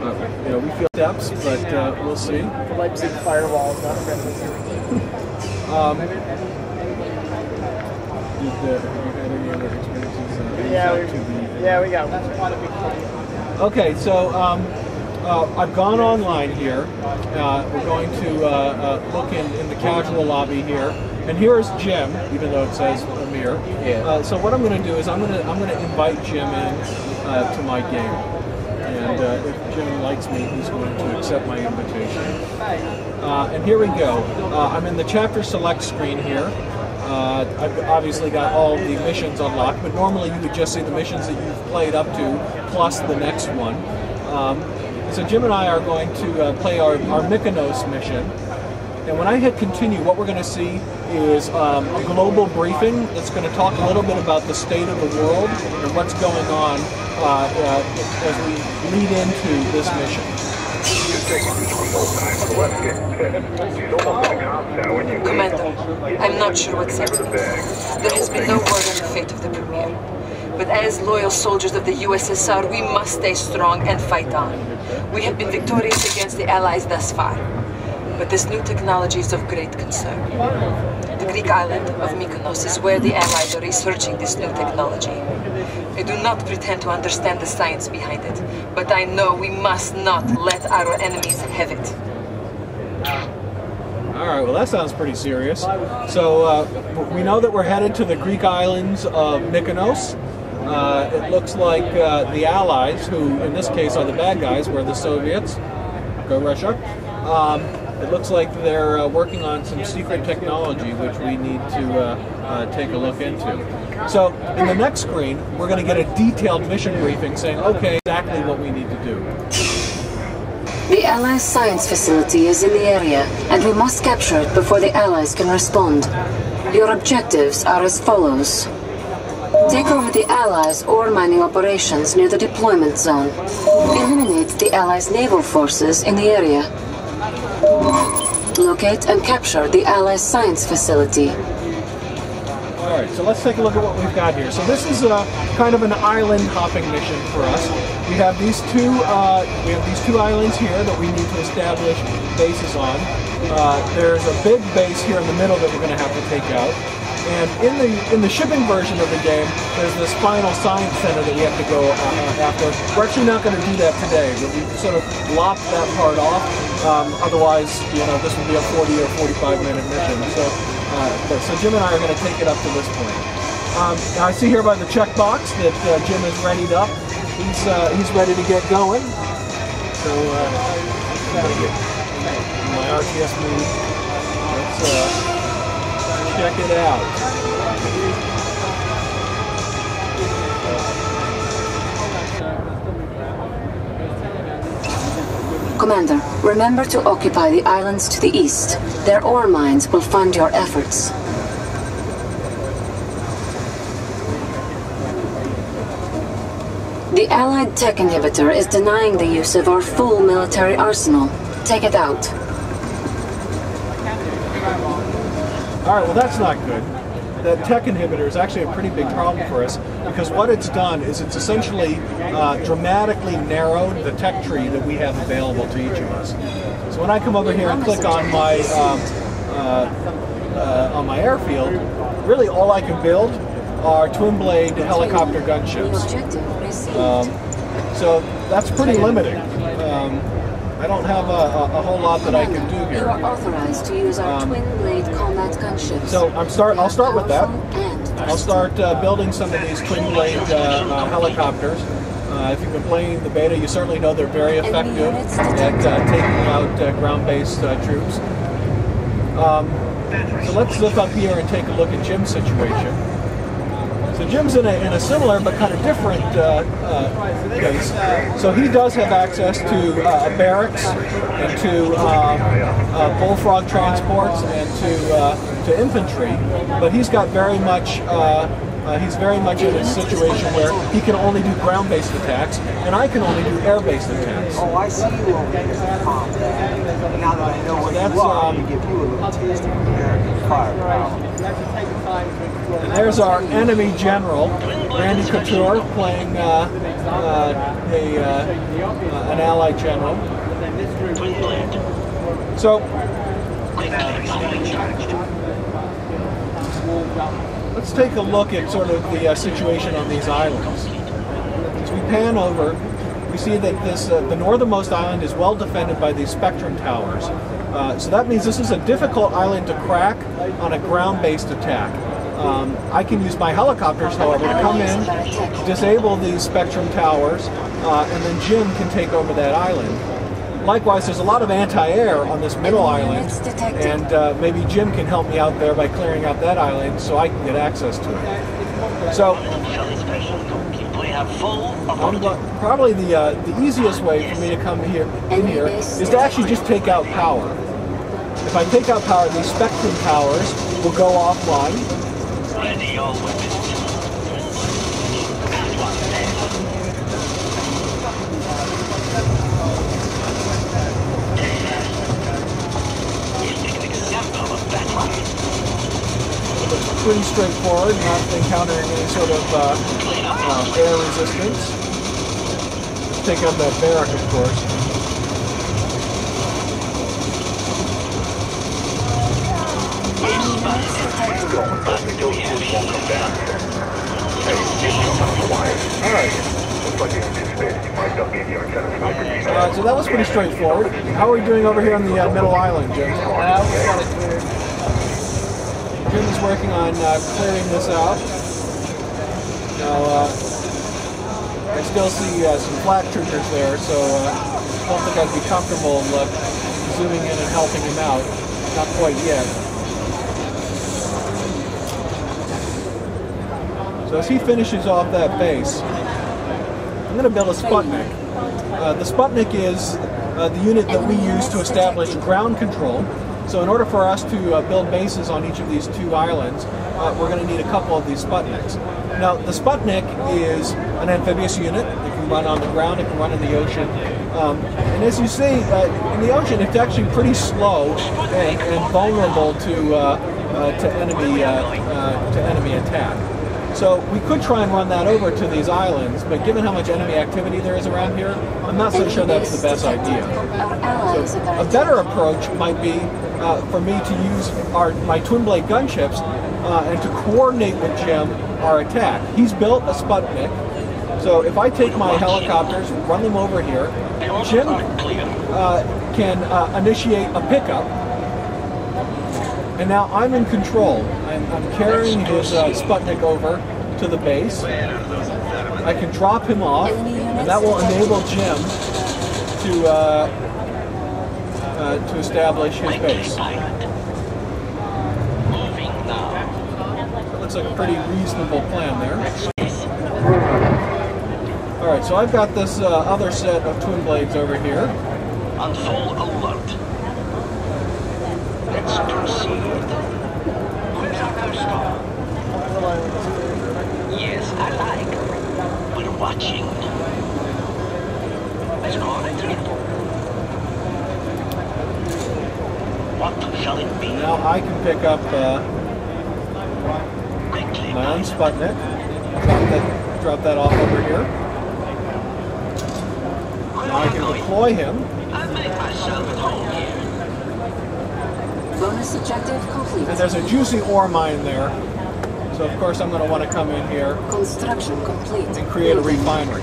we feel steps, but we'll see. The Leipzig firewall is not friendly. Have you had any other experiences? Yeah, we got one. Okay, so I've gone online here. We're going to look in the casual lobby here, and here is Jim, even though it says Amir. Yeah. So what I'm going to do is I'm going to invite Jim in to my game, and if Jim likes me, he's going to accept my invitation. And here we go. I'm in the chapter select screen here. I've obviously got all the missions unlocked, but normally you would just see the missions that you've played up to, plus the next one. So Jim and I are going to play our Mykonos mission. And when I hit continue, what we're going to see is a global briefing that's going to talk a little bit about the state of the world and what's going on as we lead into this mission. Commander, I'm not sure what's happening. There has been no word on the fate of the Premier. But as loyal soldiers of the USSR, we must stay strong and fight on. We have been victorious against the Allies thus far. But this new technology is of great concern. The Greek island of Mykonos is where the Allies are researching this new technology. I do not pretend to understand the science behind it, but I know we must not let our enemies have it. Alright, well that sounds pretty serious. So we know that we're headed to the Greek islands of Mykonos. It looks like the Allies, who in this case are the bad guys, were the Soviets. Go Russia. It looks like they're working on some secret technology which we need to take a look into. So in the next screen, we're going to get a detailed mission briefing saying, okay, exactly what we need to do. The Allies' science facility is in the area, and we must capture it before the Allies can respond. Your objectives are as follows. Take over the Allies' ore mining operations near the deployment zone. Eliminate the Allies' naval forces in the area. Locate and capture the Allies' science facility. Alright, so let's take a look at what we've got here. So this is kind of an island hopping mission for us. We have these two islands here that we need to establish bases on. There's a big base here in the middle that we're going to have to take out. And in the shipping version of the game, there's this final science center that we have to go after. We're actually not going to do that today, but we sort of lopped that part off. Otherwise, this would be a 40 or 45-minute mission. So Jim and I are going to take it up to this point. Now I see here by the checkbox that Jim is readied up. He's ready to get going. So I'm going to get my RTS move. Let's check it out. Commander, remember to occupy the islands to the east. Their ore mines will fund your efforts. The Allied tech inhibitor is denying the use of our full military arsenal. Take it out. Alright, well that's not good. That tech inhibitor is actually a pretty big problem for us because what it's done is it's essentially dramatically narrowed the tech tree that we have available to each of us. So when I come over here and click on my airfield, really all I can build are twin-blade helicopter gunships. So that's pretty limiting. I don't have a whole lot that I can do here. You are authorized to use our twin-blade combat gunships. So I'll start with that. I'll start building some of these twin-blade helicopters. If you've been playing the beta, you certainly know they're very effective at taking out ground-based troops. So let's zip up here and take a look at Jim's situation. So Jim's in a similar but kind of different case. So he does have access to barracks and to bullfrog transports and to infantry, but he's got very much in a situation where he can only do ground-based attacks, and I can only do air-based attacks. Oh, I see you over there. Now that I know what you are, to give you a little taste of American firepower. And there's our enemy general, Randy Couture, playing an allied general. So let's take a look at sort of the situation on these islands. As we pan over, we see that this the northernmost island is well defended by these spectrum towers. So that means this is a difficult island to crack on a ground-based attack. I can use my helicopters, however, to come in, disable these spectrum towers, and then Jim can take over that island. Likewise, there's a lot of anti-air on this middle island, and maybe Jim can help me out there by clearing out that island so I can get access to it. So, probably the easiest way for me to come in here is to actually just take out power. If I take out power, these spectrum towers will go offline. Ready all weapons. It's pretty straightforward, not encountering any sort of air resistance. Let's take out that barrack, of course. Alright, so that was pretty straightforward. How are we doing over here on the middle island, Jim? Jim is working on clearing this out. Now, I still see some flak troopers there, so I don't think I'd be comfortable zooming in and helping him out. Not quite yet. So as he finishes off that base, I'm going to build a Sputnik. The Sputnik is the unit that we use to establish ground control. So in order for us to build bases on each of these two islands, we're going to need a couple of these Sputniks. Now, the Sputnik is an amphibious unit. It can run on the ground, it can run in the ocean. And as you see, in the ocean, it's actually pretty slow and vulnerable to enemy attack. So we could try and run that over to these islands, but given how much enemy activity there is around here, I'm not so sure that's the best idea. So a better approach might be for me to use my twin blade gunships and to coordinate with Jim our attack. He's built a Sputnik, so if I take my helicopters, run them over here, Jim can initiate a pickup, and now I'm in control. I'm carrying his Sputnik over to the base. I can drop him off, and that will enable Jim to establish his base. That looks like a pretty reasonable plan there. Alright, so I've got this other set of twin blades over here. On full alert. Let's proceed. Where's our first stop? Yes, I like. We're watching. Let's go on it. What shall it be? Now I can pick up my own Sputnik. Drop that off over here. Now I can deploy him. I make myself at home here. Bonus objective complete. And there's a juicy ore mine there. So of course I'm going to want to come in here Construction complete. and create a refinery.